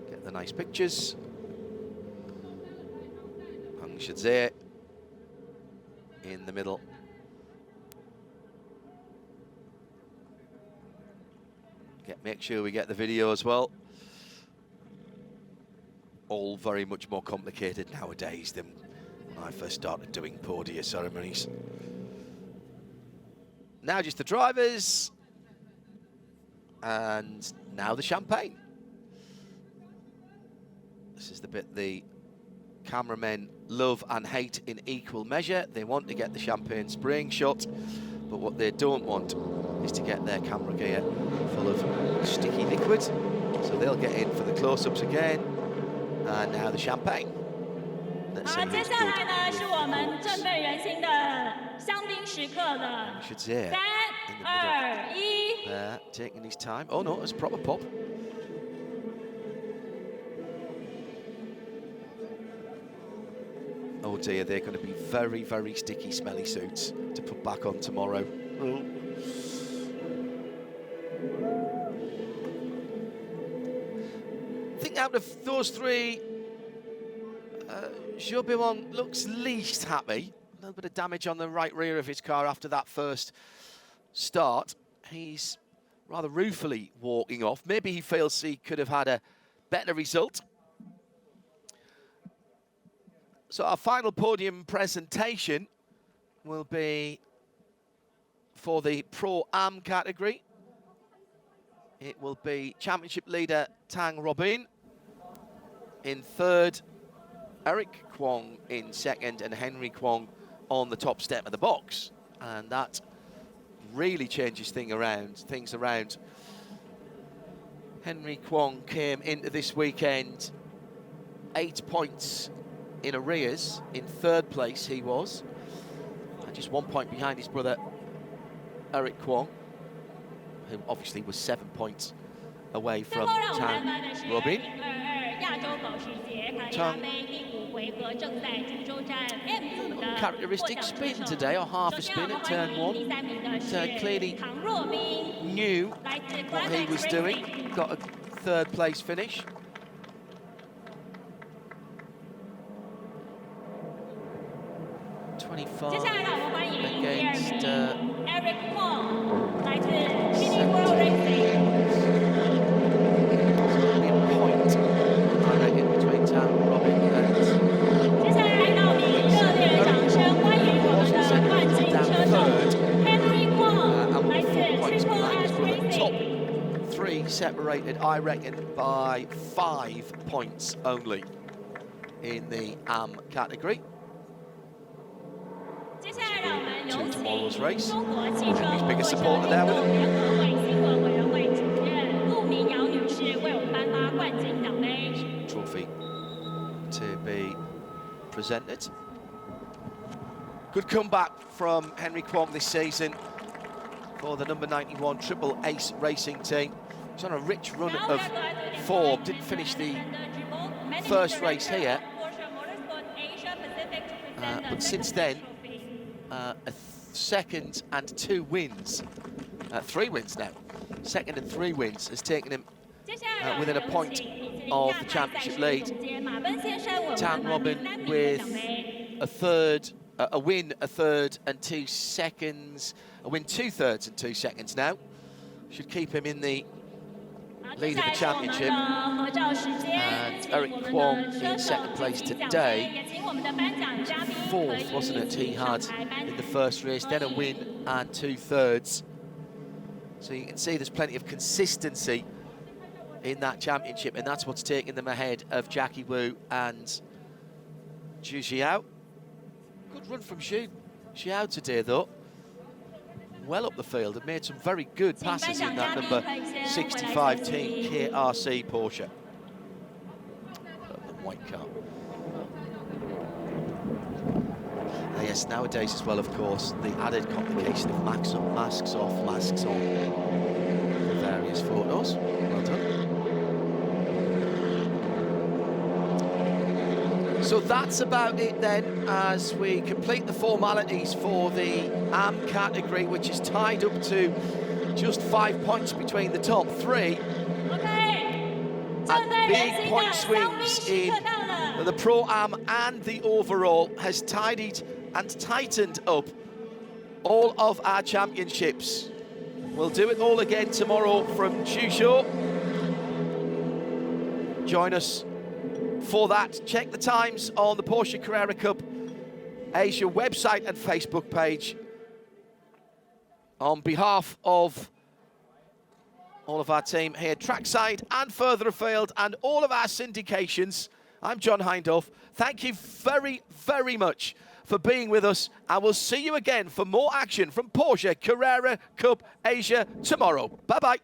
Get the nice pictures. Heng Shizie in the middle. Make sure we get the video as well. All very much more complicated nowadays than when I first started doing podium ceremonies. Now just the drivers, and now the champagne. This is the bit the cameramen love and hate in equal measure. They want to get the champagne spraying shot, but what they don't want is to get their camera gear full of sticky liquid. So they'll get in for the close-ups again. And now the champagne. Let's see who's good. Shizie in the middle. There, taking his time. Oh no, it's proper pop. Oh dear, they're going to be very, very sticky, smelly suits to put back on tomorrow. Oh. out of those three, Zhou Biwang looks least happy. A little bit of damage on the right rear of his car after that first start. He's rather ruefully walking off. Maybe he feels he could have had a better result. So our final podium presentation will be for the Pro-Am category. It will be championship leader Tang Robin in third, Eric Kwong in second, and Henry Kwong on the top step of the box. And that really changes things around. Henry Kwong came into this weekend 8 points in arrears. In third place he was, and just 1 point behind his brother Eric Kwong, who obviously was 7 points away from Tang Robin. Tang, characteristic spin today, or half a spin at turn one. Clearly knew what he was doing, got a third place finish. Against Eric Kwong, point, I reckon, between Tang Robin and top three separated, I reckon, by 5 points only in the AM category. To tomorrow's race. Henry's biggest supporter there with him. Trophy to be presented. Good comeback from Henry Kwong this season for the number 91 Triple Ace Racing team. He's on a rich run of form. Didn't finish the first race here, but since then, a second and 2 wins, 3 wins now. Second and 3 wins has taken him within a point of the championship lead. Tang Robin with a win, a third and 2 seconds, a win 2/3 and 2 seconds now. Should keep him in the lead of the championship. And Eric Kwong in second place today. 4th, wasn't it, he had in the first race, then a win and 2/3. So you can see there's plenty of consistency in that championship, and that's what's taking them ahead of Jackie Wu and Zhu Xiao. Good run from Xiao today, though. Well up the field and made some very good passes in that number 65 team KRC Porsche. The white car. Yes, nowadays as well, of course, the added complication of masks off, masks on for various photos. Well done. So that's about it then, as we complete the formalities for the AM category, which is tied up to just 5 points between the top 3. And big point swings in the Pro-Am and the overall has tidied and tightened up all of our championships. We'll do it all again tomorrow from Zhuzhou. Join us for that. Check the times on the Porsche Carrera Cup Asia website and Facebook page. On behalf of all of our team here trackside and further afield and all of our syndications, I'm John Hindhaugh. Thank you very, very much for being with us, and we'll see you again for more action from Porsche Carrera Cup Asia tomorrow. Bye-bye.